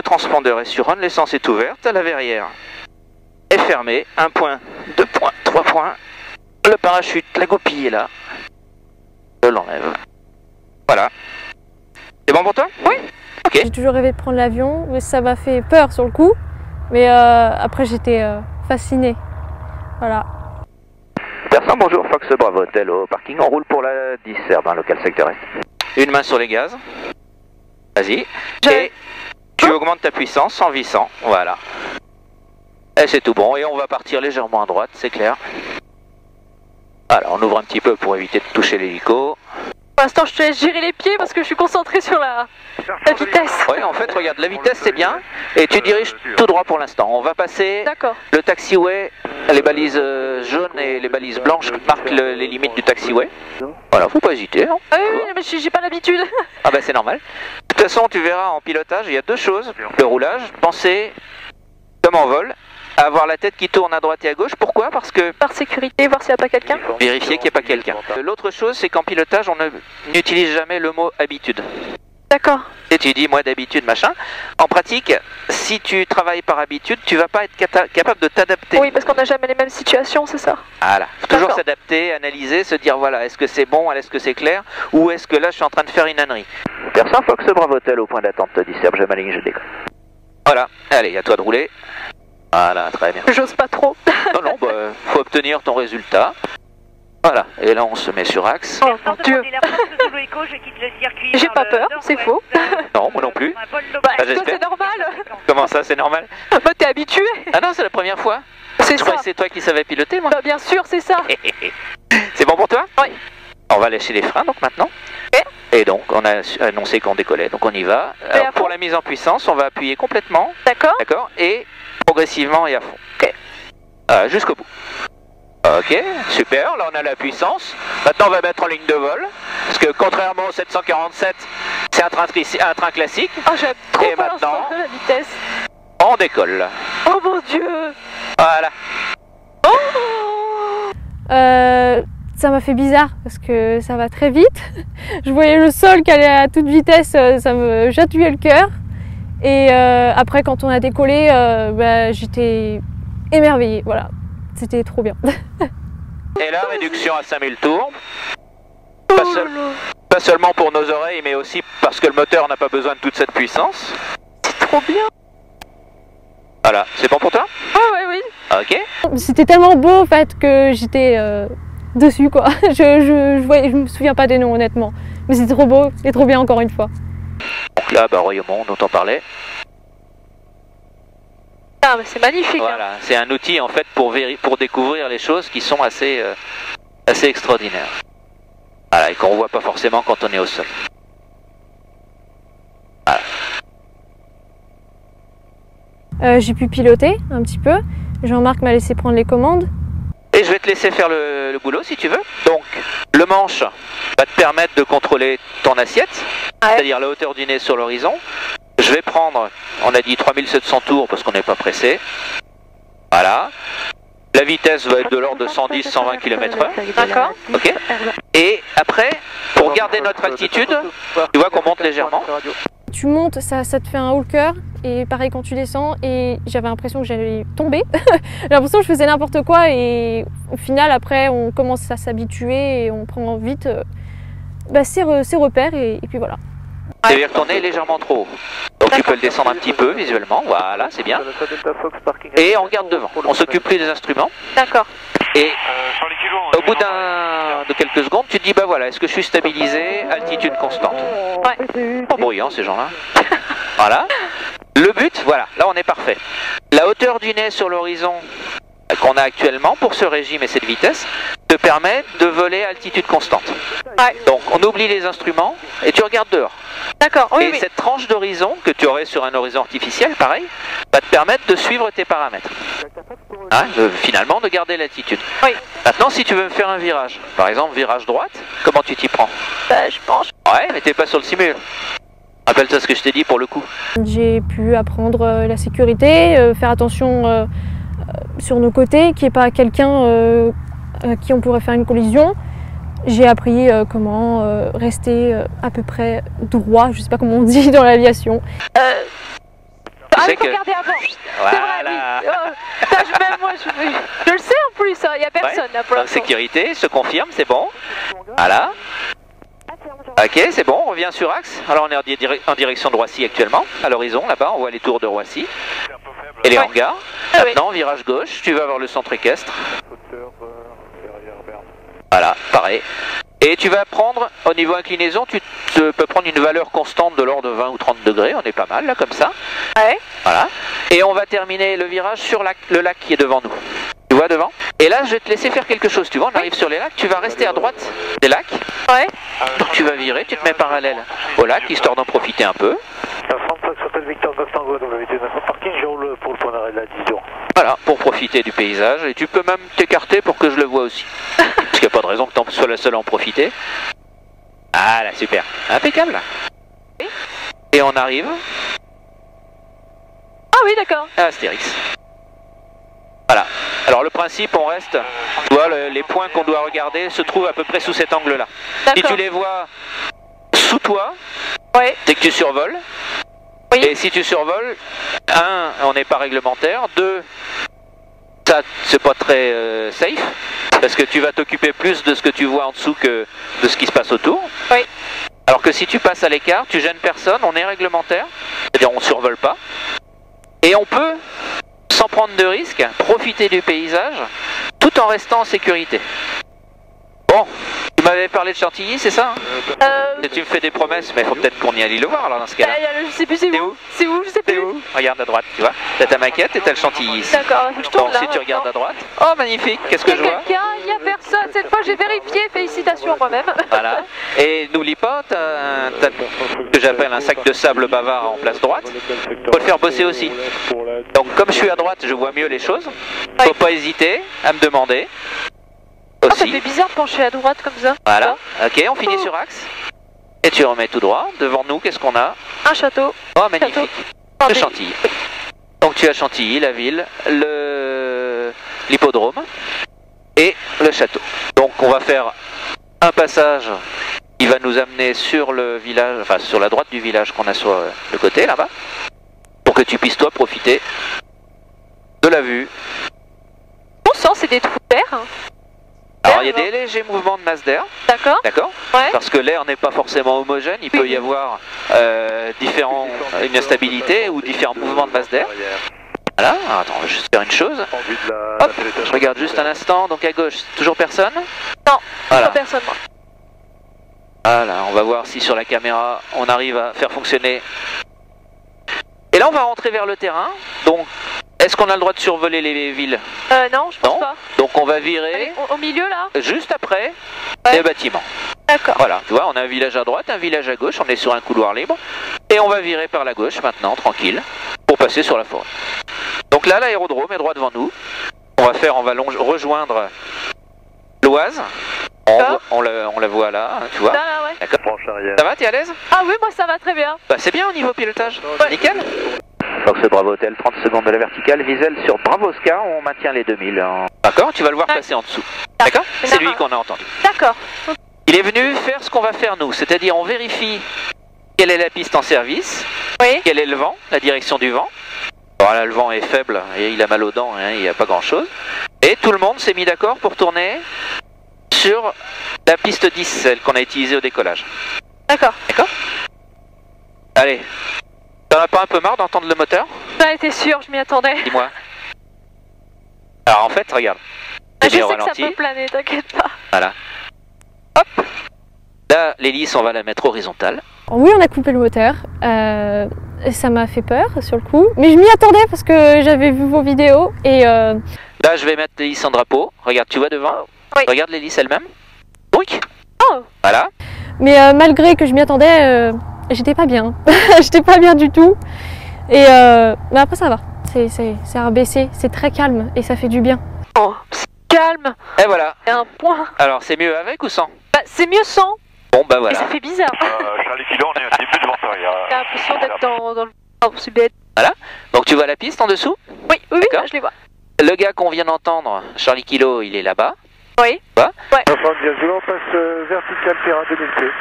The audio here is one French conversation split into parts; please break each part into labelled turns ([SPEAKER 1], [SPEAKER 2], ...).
[SPEAKER 1] Le transpondeur est sur on, l'essence est ouverte, la verrière est fermée. 1 point, 2 points, 3 points. Le parachute, la goupille est là. Je l'enlève. Voilà. C'est bon pour toi?
[SPEAKER 2] Oui.
[SPEAKER 1] Ok.
[SPEAKER 2] J'ai toujours rêvé de prendre l'avion, mais ça m'a fait peur sur le coup. Mais après j'étais fascinée. Voilà.
[SPEAKER 1] Personne, bonjour, Fox Bravo Hotel au parking. On roule pour la 10 Herbin, local secteur est. Une main sur les gaz. Vas-y. Et tu augmentes ta puissance en vissant. Voilà. Et c'est tout bon. Et on va partir légèrement à droite, c'est clair. Alors, on ouvre un petit peu pour éviter de toucher l'hélico.
[SPEAKER 2] Pour l'instant, je te laisse gérer les pieds parce que je suis concentrée sur la vitesse.
[SPEAKER 1] Oui, en fait, regarde, la vitesse c'est bien. Et tu diriges tout droit pour l'instant. On va passer le taxiway. Les balises jaunes et les balises blanches marquent les limites du taxiway. Voilà, faut pas hésiter. Hein.
[SPEAKER 2] Ah oui, mais j'ai pas l'habitude.
[SPEAKER 1] Ah bah c'est normal. De toute façon, tu verras en pilotage, il y a deux choses. Le roulage, penser comme en vol. Avoir la tête qui tourne à droite et à gauche. Pourquoi? Parce que...
[SPEAKER 2] Par sécurité, voir s'il n'y a pas quelqu'un.
[SPEAKER 1] Vérifier qu'il n'y a pas quelqu'un. L'autre chose, c'est qu'en pilotage, on n'utilise jamais le mot habitude.
[SPEAKER 2] D'accord.
[SPEAKER 1] Et tu dis, moi d'habitude, machin. En pratique, si tu travailles par habitude, tu vas pas être capable de t'adapter.
[SPEAKER 2] Oui, parce qu'on n'a jamais les mêmes situations, c'est ça.
[SPEAKER 1] Voilà. Faut toujours s'adapter, analyser, se dire, voilà, est-ce que c'est bon, est-ce que c'est clair, ou est-ce que là, je suis en train de faire une ânerie. Personne, Fox Bravo Hotel au point d'attente, te dit Serge, je m'aligne, je décolle. Voilà. Allez, à toi de rouler. Voilà, très bien.
[SPEAKER 2] J'ose pas trop.
[SPEAKER 1] Non, non, bah, faut obtenir ton résultat. Voilà, et là on se met sur axe.
[SPEAKER 2] Oh mon Dieu. J'ai pas peur, c'est faux.
[SPEAKER 1] Non, moi non plus.
[SPEAKER 2] Bah, c'est normal.
[SPEAKER 1] Comment ça, c'est normal?
[SPEAKER 2] Bah, t'es habitué.
[SPEAKER 1] Ah non, c'est la première fois.
[SPEAKER 2] C'est ça.
[SPEAKER 1] C'est toi qui savais piloter, moi.
[SPEAKER 2] Bah, bien sûr, c'est ça.
[SPEAKER 1] C'est bon pour toi?
[SPEAKER 2] Oui.
[SPEAKER 1] On va lâcher les freins donc maintenant. Et donc on a annoncé qu'on décollait, donc on y va. Alors, pour la mise en puissance, on va appuyer complètement.
[SPEAKER 2] D'accord.
[SPEAKER 1] D'accord. Et progressivement et à fond.
[SPEAKER 2] Ok.
[SPEAKER 1] Jusqu'au bout. Ok, super, là on a la puissance. Maintenant on va mettre en ligne de vol. Parce que contrairement au 747, c'est un train classique.
[SPEAKER 2] Oh, j'aime trop
[SPEAKER 1] et maintenant,
[SPEAKER 2] la vitesse.
[SPEAKER 1] On décolle.
[SPEAKER 2] Oh mon Dieu.
[SPEAKER 1] Voilà.
[SPEAKER 2] Oh ça m'a fait bizarre parce que ça va très vite. Je voyais le sol qui allait à toute vitesse, ça me chatouillait le cœur. Et après quand on a décollé, bah, j'étais émerveillée, voilà. C'était trop bien.
[SPEAKER 1] Et là, réduction à 5000 tours. Pas seulement pour nos oreilles, mais aussi parce que le moteur n'a pas besoin de toute cette puissance.
[SPEAKER 2] C'est trop bien.
[SPEAKER 1] Voilà, c'est bon pour toi?
[SPEAKER 2] Ah ouais, oui.
[SPEAKER 1] Ok.
[SPEAKER 2] C'était tellement beau en fait que j'étais dessus quoi. Je me souviens pas des noms honnêtement. Mais c'était trop beau, c'était trop bien encore une fois.
[SPEAKER 1] Donc là, bah, Royaumont dont on parlait.
[SPEAKER 2] Ah, mais c'est magnifique.
[SPEAKER 1] Voilà, c'est un outil en fait pour découvrir les choses qui sont assez extraordinaires. Voilà, et qu'on voit pas forcément quand on est au sol. Voilà.
[SPEAKER 2] J'ai pu piloter un petit peu. Jean-Marc m'a laissé prendre les commandes.
[SPEAKER 1] Et je vais te laisser faire le boulot si tu veux. Donc, le manche va te permettre de contrôler ton assiette, c'est-à-dire la hauteur du nez sur l'horizon. Je vais prendre, on a dit 3700 tours parce qu'on n'est pas pressé. Voilà. La vitesse va être de l'ordre de 110-120 km/h.
[SPEAKER 2] D'accord.
[SPEAKER 1] Ok. Et après, pour garder notre altitude, tu vois qu'on monte légèrement.
[SPEAKER 2] Tu montes, ça te fait un haut le cœur. Et pareil quand tu descends, et j'avais l'impression que j'allais tomber. J'ai l'impression que je faisais n'importe quoi, et au final après on commence à s'habituer et on prend vite ses repères, et puis voilà.
[SPEAKER 1] C'est-à-dire que ton nez est légèrement trop haut. Donc tu peux le descendre un petit peu visuellement, voilà, c'est bien. Et on regarde devant, on s'occupe plus des instruments.
[SPEAKER 2] D'accord.
[SPEAKER 1] Et au bout de quelques secondes, tu te dis, bah voilà, est-ce que je suis stabilisé, altitude constante?
[SPEAKER 2] Ouais.
[SPEAKER 1] Pas bruyant ces gens-là. Voilà. Le but, voilà, là on est parfait. La hauteur du nez sur l'horizon qu'on a actuellement pour ce régime et cette vitesse te permet de voler à altitude constante.
[SPEAKER 2] Ouais.
[SPEAKER 1] Donc on oublie les instruments et tu regardes dehors.
[SPEAKER 2] D'accord, oui,
[SPEAKER 1] et cette tranche d'horizon que tu aurais sur un horizon artificiel, pareil, va te permettre de suivre tes paramètres. Hein, finalement de garder l'altitude.
[SPEAKER 2] Oui.
[SPEAKER 1] Maintenant si tu veux me faire un virage, par exemple virage droite, comment tu t'y prends?
[SPEAKER 2] Bah, je pense.
[SPEAKER 1] Ouais, mais t'es pas sur le simul. Rappelle-toi ce que je t'ai dit pour le coup.
[SPEAKER 2] J'ai pu apprendre la sécurité, faire attention sur nos côtés, qu'il n'y ait pas quelqu'un à qui on pourrait faire une collision. J'ai appris comment rester à peu près droit, je ne sais pas comment on dit dans l'aviation. Ah,
[SPEAKER 1] sais
[SPEAKER 2] il faut
[SPEAKER 1] que...
[SPEAKER 2] regarder avant.
[SPEAKER 1] Voilà.
[SPEAKER 2] C'est vrai, oui. Oh, ça, même moi, je le sais en plus, il n'y a personne là pour
[SPEAKER 1] Donc,
[SPEAKER 2] l'instant.
[SPEAKER 1] sécurité, je te confirme, c'est bon. Voilà. Ok, c'est bon, on revient sur axe. Alors on est en direction de Roissy actuellement. À l'horizon, là-bas, on voit les tours de Roissy. Et les hangars.
[SPEAKER 2] Ah, oui.
[SPEAKER 1] Maintenant, virage gauche, tu vas voir le centre équestre. Voilà, pareil. Et tu vas prendre, au niveau inclinaison, tu peux prendre une valeur constante de l'ordre de 20 ou 30 degrés. On est pas mal, là, comme ça.
[SPEAKER 2] Ouais.
[SPEAKER 1] Voilà. Et on va terminer le virage sur le lac qui est devant nous. Tu vois devant? Et là, je vais te laisser faire quelque chose. Tu vois, on arrive sur les lacs. Tu vas rester à droite des lacs.
[SPEAKER 2] Ouais.
[SPEAKER 1] Donc tu vas virer, tu te mets parallèle au lac, histoire d'en profiter un peu.
[SPEAKER 3] 35 sur Hôtel Victor Tango, donc avec 9 parking, je roule pour le point d'arrêt de la 10 jours.
[SPEAKER 1] Voilà, pour profiter du paysage. Et tu peux même t'écarter pour que je le vois aussi. Parce qu'il n'y a pas de raison que tu sois la seule à en profiter. Ah là, super. Impeccable. Et on arrive
[SPEAKER 2] Ah oui, d'accord.
[SPEAKER 1] à Astérix. Voilà. Alors le principe, on reste, tu vois, les points qu'on doit regarder se trouvent à peu près sous cet angle-là. Si tu les vois sous toi,
[SPEAKER 2] ouais,
[SPEAKER 1] c'est que tu survoles.
[SPEAKER 2] Oui.
[SPEAKER 1] Et si tu survoles, 1, on n'est pas réglementaire. 2, ça, c'est pas très safe. Parce que tu vas t'occuper plus de ce que tu vois en dessous que de ce qui se passe autour.
[SPEAKER 2] Oui.
[SPEAKER 1] Alors que si tu passes à l'écart, tu gênes personne, on est réglementaire. C'est-à-dire on survole pas. Et on peut, sans prendre de risques, profiter du paysage tout en restant en sécurité. Bon, tu m'avais parlé de Chantilly, c'est ça hein? Tu me fais des promesses, mais il faut peut-être qu'on y aille le voir alors dans ce cas-là.
[SPEAKER 2] Je sais plus c'est où. C'est où, je sais plus.
[SPEAKER 1] C'est où? Regarde à droite, tu vois. T'as ta maquette et t'as le Chantilly ici.
[SPEAKER 2] D'accord, il faut que je tourne
[SPEAKER 1] Bon,
[SPEAKER 2] là.
[SPEAKER 1] si tu regardes à droite. Oh, magnifique, qu'est-ce que je vois?
[SPEAKER 2] Il y a personne. Cette fois, j'ai vérifié. Félicitations moi-même.
[SPEAKER 1] Voilà. Et n'oublie pas, t'as ce que j'appelle un sac de sable bavard en place droite. Faut le faire bosser aussi. Donc, comme je suis à droite, je vois mieux les choses. Faut pas hésiter à me demander.
[SPEAKER 2] Oh, ça
[SPEAKER 1] Aussi.
[SPEAKER 2] fait bizarre de pencher à droite comme ça.
[SPEAKER 1] Voilà. Ok, on finit sur axe. Et tu remets tout droit. Devant nous, qu'est-ce qu'on a?
[SPEAKER 2] Un château.
[SPEAKER 1] Oh, magnifique. Le Chantilly. Donc tu as Chantilly, la ville, l'hippodrome et le château. Donc on va faire un passage qui va nous amener sur le village, enfin sur la droite du village qu'on a sur le côté là-bas, pour que tu puisses toi profiter de la vue.
[SPEAKER 2] Bon sang, c'est des trous d'air.
[SPEAKER 1] Alors il y a des légers mouvements de masse d'air.
[SPEAKER 2] D'accord.
[SPEAKER 1] D'accord.
[SPEAKER 2] Ouais.
[SPEAKER 1] Parce que l'air n'est pas forcément homogène, il peut y avoir une instabilité ou différents mouvements de masse d'air. Voilà, alors, attends, on va juste faire une chose. Hop, je regarde juste un instant, donc à gauche, toujours personne?
[SPEAKER 2] Non,
[SPEAKER 1] voilà.
[SPEAKER 2] pas personne. Moi.
[SPEAKER 1] Voilà, on va voir si sur la caméra on arrive à faire fonctionner. Et là on va rentrer vers le terrain, donc est-ce qu'on a le droit de survoler les villes?
[SPEAKER 2] Non, je pense pas.
[SPEAKER 1] Donc on va virer.
[SPEAKER 2] Allez, au milieu là?
[SPEAKER 1] Juste après les bâtiments.
[SPEAKER 2] D'accord.
[SPEAKER 1] Voilà, tu vois, on a un village à droite, un village à gauche, on est sur un couloir libre. Et on va virer par la gauche maintenant, tranquille, pour passer sur la forêt. Donc là, l'aérodrome est droit devant nous. On va rejoindre l'Oise. On la voit là, tu vois.
[SPEAKER 2] Là, ouais.
[SPEAKER 1] D'accord. Ça va, t'es à l'aise?
[SPEAKER 2] Ah oui, moi ça va très bien.
[SPEAKER 1] Bah, c'est bien au niveau pilotage. Nickel. Fox Bravo Hotel, 30 secondes de la verticale, Wiesel sur Bravo Oscar, on maintient les 2000. D'accord, tu vas le voir passer en dessous. D'accord. C'est lui qu'on a entendu.
[SPEAKER 2] D'accord.
[SPEAKER 1] Il est venu faire ce qu'on va faire nous, c'est-à-dire on vérifie quelle est la piste en service, quel est le vent, la direction du vent. Alors là, le vent est faible et il a mal aux dents, hein, il n'y a pas grand-chose. Et tout le monde s'est mis d'accord pour tourner sur la piste 10, celle qu'on a utilisée au décollage.
[SPEAKER 2] D'accord.
[SPEAKER 1] D'accord. Allez, t'en as pas un peu marre d'entendre le moteur?
[SPEAKER 2] J'en étais sûr, je m'y attendais.
[SPEAKER 1] Dis-moi. Alors en fait, regarde.
[SPEAKER 2] Je sais que ça peut planer, t'inquiète pas.
[SPEAKER 1] Voilà. Hop. Là, l'hélice, on va la mettre horizontale.
[SPEAKER 2] Oui, on a coupé le moteur. Ça m'a fait peur sur le coup. Mais je m'y attendais parce que j'avais vu vos vidéos. Et
[SPEAKER 1] là, je vais mettre l'hélice en drapeau. Regarde, tu vois devant?
[SPEAKER 2] Oui.
[SPEAKER 1] Regarde l'hélice elle-même. Oui.
[SPEAKER 2] Oh.
[SPEAKER 1] Voilà.
[SPEAKER 2] Mais malgré que je m'y attendais, j'étais pas bien. J'étais pas bien du tout. Et mais après, ça va. C'est RBC, c'est très calme et ça fait du bien. Oh, c'est calme.
[SPEAKER 1] Et voilà.
[SPEAKER 2] Et un point.
[SPEAKER 1] Alors, c'est mieux avec ou sans?
[SPEAKER 2] Bah, c'est mieux sans.
[SPEAKER 1] Bon, bah voilà.
[SPEAKER 2] Mais ça fait bizarre.
[SPEAKER 3] Charlie Kilo, on est un début de venteur.
[SPEAKER 2] J'ai l'impression d'être dans le... Oh, c'est bête.
[SPEAKER 1] Voilà. Donc, tu vois la piste en dessous?
[SPEAKER 2] Oui, je les vois.
[SPEAKER 1] Le gars qu'on vient d'entendre, Charlie Kilo, il est là-bas.
[SPEAKER 2] Oui.
[SPEAKER 1] Ouais.
[SPEAKER 3] 70 on passe vertical terrain 2000 pieds.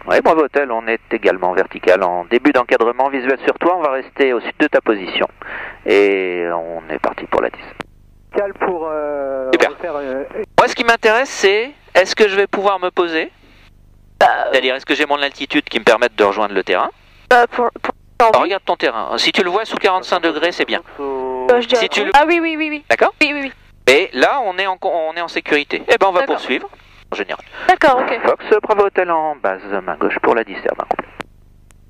[SPEAKER 1] Oui, Bravo Hotel, on est également vertical en début d'encadrement visuel sur toi. On va rester au sud de ta position. Et on est parti pour la 10.
[SPEAKER 3] Cal pour
[SPEAKER 1] Super.
[SPEAKER 3] refaire...
[SPEAKER 1] Moi, ce qui m'intéresse, c'est est-ce que je vais pouvoir me poser? C'est-à-dire, est-ce que j'ai mon altitude qui me permette de rejoindre le terrain? Alors, regarde ton terrain. Si tu le vois sous 45 degrés, c'est bien.
[SPEAKER 2] Je dirais
[SPEAKER 1] Si tu le...
[SPEAKER 2] Ah oui, oui, oui, oui.
[SPEAKER 1] D'accord?
[SPEAKER 2] Oui, oui, oui.
[SPEAKER 1] Et là, on est en sécurité. Eh ben, on va poursuivre. En général.
[SPEAKER 2] D'accord, ok.
[SPEAKER 1] Fox, Bravo Hotel en base, main gauche pour la 10 heures.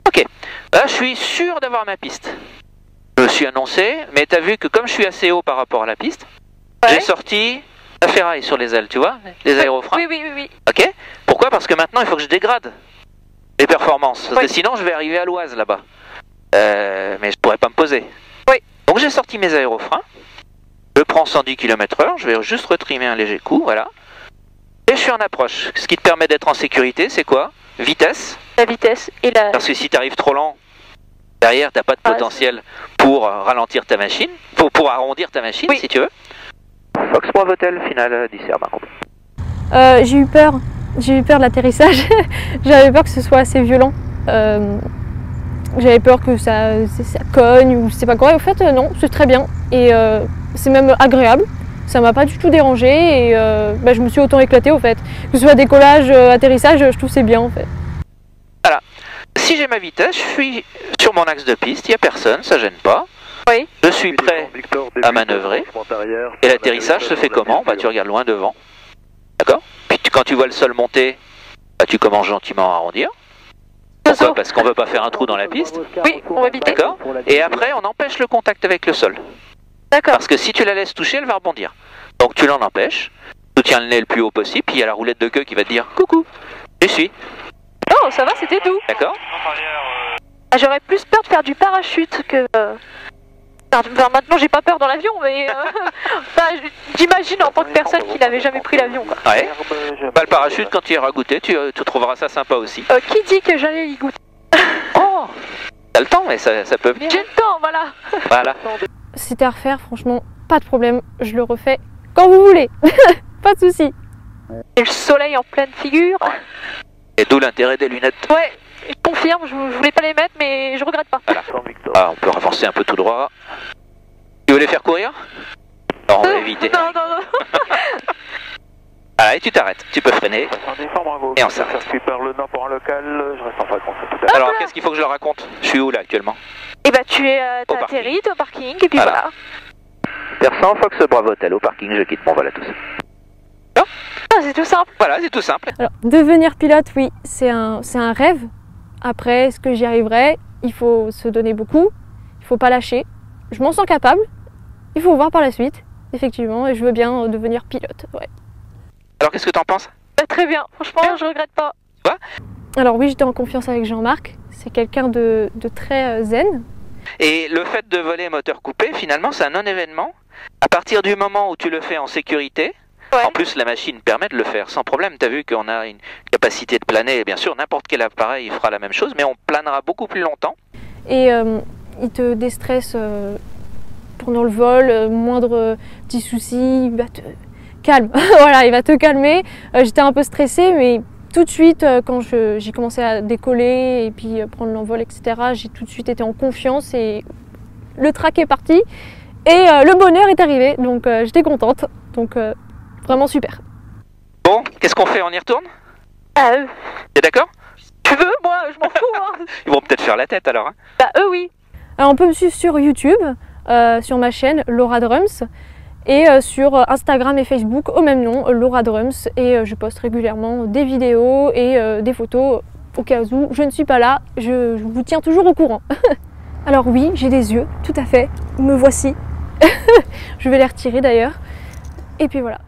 [SPEAKER 1] Ok. Là, je suis sûr d'avoir ma piste. Je me suis annoncé, mais t'as vu que comme je suis assez haut par rapport à la piste, j'ai sorti la ferraille sur les ailes, tu vois, les aérofreins.
[SPEAKER 2] Oui, oui, oui, oui.
[SPEAKER 1] Ok. Pourquoi? Parce que maintenant, il faut que je dégrade les performances. Parce que sinon, je vais arriver à l'Oise là-bas. Mais je pourrais pas me poser.
[SPEAKER 2] Oui.
[SPEAKER 1] Donc, j'ai sorti mes aérofreins. Je prends 110 km/h. Je vais juste retrimer un léger coup, voilà. Et je suis en approche. Ce qui te permet d'être en sécurité, c'est quoi? Vitesse.
[SPEAKER 2] La vitesse et la...
[SPEAKER 1] Parce que si tu arrives trop lent, derrière, tu n'as pas de potentiel pour ralentir ta machine, pour arrondir ta machine, si tu veux. Fox Bravo Hotel, finale 10 heures.
[SPEAKER 2] J'ai eu peur. J'ai eu peur de l'atterrissage. J'avais peur que ce soit assez violent. J'avais peur que ça cogne ou je sais pas quoi. En fait, non, c'est très bien. Et c'est même agréable. Ça m'a pas du tout dérangé et je me suis autant éclatée au fait. Que ce soit décollage, atterrissage, je trouve c'est bien en fait.
[SPEAKER 1] Voilà. Si j'ai ma vitesse, je suis sur mon axe de piste, il n'y a personne, ça gêne pas.
[SPEAKER 2] Oui.
[SPEAKER 1] Je suis prêt à manœuvrer. Et l'atterrissage se fait comment? Bah, tu regardes loin devant. D'accord? Puis quand tu vois le sol monter, bah, tu commences gentiment à arrondir. Pourquoi? Parce qu'on veut pas faire un trou dans la piste.
[SPEAKER 2] Oui, on va éviter.
[SPEAKER 1] D'accord? Et après, on empêche le contact avec le sol.
[SPEAKER 2] D'accord.
[SPEAKER 1] Parce que si tu la laisses toucher, elle va rebondir. Donc tu l'en empêches, tu tiens le nez le plus haut possible, puis il y a la roulette de queue qui va te dire coucou, je suis.
[SPEAKER 2] Non, ça va, c'était doux.
[SPEAKER 1] D'accord?
[SPEAKER 2] J'aurais plus peur de faire du parachute que... Enfin, maintenant j'ai pas peur dans l'avion, mais j'imagine en tant que personne qui n'avait jamais pris l'avion.
[SPEAKER 1] Ouais. Bah, le parachute, quand tu iras goûter, tu trouveras ça sympa aussi.
[SPEAKER 2] Qui dit que j'allais y goûter?
[SPEAKER 1] Oh, t'as le temps, mais ça peut venir.
[SPEAKER 2] J'ai le temps, voilà.
[SPEAKER 1] Voilà.
[SPEAKER 2] Si c'était à refaire, franchement, pas de problème, je le refais quand vous voulez. Pas de souci. Et le soleil en pleine figure.
[SPEAKER 1] Et d'où l'intérêt des lunettes.
[SPEAKER 2] Ouais, je confirme, je voulais pas les mettre, mais je regrette pas.
[SPEAKER 1] Voilà. Ah, on peut avancer un peu tout droit. Tu veux les faire courir? Non, on va éviter.
[SPEAKER 2] Non, non, non.
[SPEAKER 1] Allez, tu t'arrêtes, tu peux freiner. Et on s'arrête.
[SPEAKER 3] Je suis par le nord pour un local, je reste en fréquence.
[SPEAKER 1] Alors, qu'est-ce qu'il faut que je leur raconte? Je suis où là actuellement?
[SPEAKER 2] Et bah, tu es atterri, t'es au parking, et puis voilà.
[SPEAKER 1] Persan, Fox Bravo Hotel au parking, je quitte mon vol à tous.
[SPEAKER 2] Ah, c'est tout simple.
[SPEAKER 1] Voilà, c'est tout simple.
[SPEAKER 2] Alors, devenir pilote, oui, c'est un rêve. Après, est-ce que j'y arriverai? Il faut se donner beaucoup, il faut pas lâcher. Je m'en sens capable, il faut voir par la suite, effectivement, et je veux bien devenir pilote, ouais.
[SPEAKER 1] Alors, qu'est-ce que t'en penses?
[SPEAKER 2] Très bien, franchement, je regrette pas.
[SPEAKER 1] Quoi?
[SPEAKER 2] Alors oui, j'étais en confiance avec Jean-Marc, c'est quelqu'un de très zen.
[SPEAKER 1] Et le fait de voler moteur coupé, finalement, c'est un non-événement. À partir du moment où tu le fais en sécurité, en plus la machine permet de le faire sans problème. Tu as vu qu'on a une capacité de planer, et bien sûr, n'importe quel appareil fera la même chose, mais on planera beaucoup plus longtemps. Et
[SPEAKER 2] il te déstresse pendant le vol, moindre petit souci, il va te calme. Voilà, il va te calmer. J'étais un peu stressée, mais tout de suite, quand j'ai commencé à décoller et puis prendre l'envol, etc., j'ai tout de suite été en confiance et le track est parti. Et le bonheur est arrivé, donc j'étais contente. Donc vraiment super.
[SPEAKER 1] Bon, qu'est-ce qu'on fait? On y retourne? T'es d'accord?
[SPEAKER 2] Tu veux? Moi, je m'en fous. Hein.
[SPEAKER 1] Ils vont peut-être faire la tête alors. Hein.
[SPEAKER 2] Bah eux, oui. Alors, on peut me suivre sur YouTube, sur ma chaîne Laura Drums. Et sur Instagram et Facebook au même nom, Laura Drums, et je poste régulièrement des vidéos et des photos au cas où je ne suis pas là, je vous tiens toujours au courant. Alors oui, j'ai des yeux, tout à fait, me voici. Je vais les retirer d'ailleurs, et puis voilà.